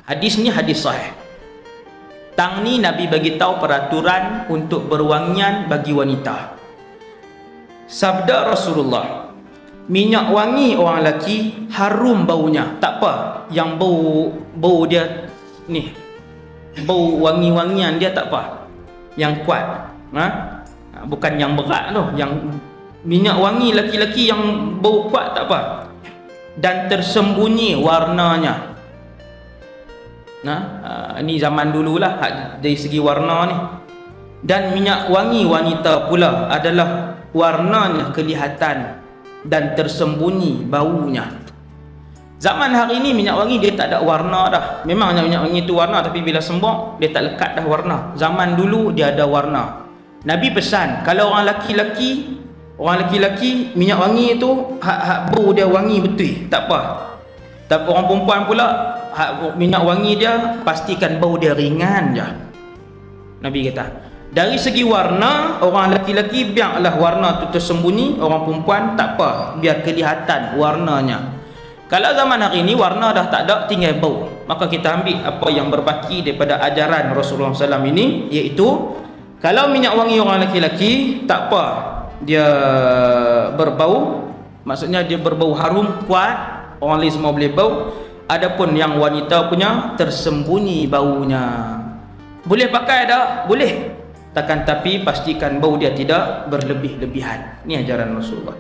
Hadis ni hadis sahih. Tang ni Nabi bagi tahu peraturan untuk berwangian bagi wanita. Sabda Rasulullah, minyak wangi orang lelaki harum baunya, tak apa yang bau dia ni, bau wangi-wangian dia tak apa, yang kuat, bukan yang berat tu, yang minyak wangi laki-laki yang bau kuat tak apa, dan tersembunyi warnanya. Ini zaman dululah dari segi warna ni. Dan minyak wangi wanita pula adalah warnanya kelihatan dan tersembunyi baunya. Zaman hari ni minyak wangi dia tak ada warna dah. Memangnya minyak wangi itu warna, tapi bila sembok dia tak lekat dah warna. Zaman dulu dia ada warna. Nabi pesan kalau orang laki-laki minyak wangi itu bau dia wangi betul, tak apa. Tapi orang perempuan pula minyak wangi dia pastikan bau dia ringan je. Nabi kata dari segi warna, orang laki-laki biarlah warna tu tersembunyi, orang perempuan tak apa, biar kelihatan warnanya. Kalau zaman hari ni warna dah tak ada, tinggal bau, maka kita ambil apa yang berbaki daripada ajaran Rasulullah SAW ini, iaitu kalau minyak wangi orang laki-laki tak apa dia berbau, maksudnya dia berbau harum kuat, orang lain semua boleh bau. Adapun yang wanita punya tersembunyi baunya. Boleh pakai tak? Boleh. Takkan tapi pastikan bau dia tidak berlebih-lebihan. Ini ajaran Rasulullah.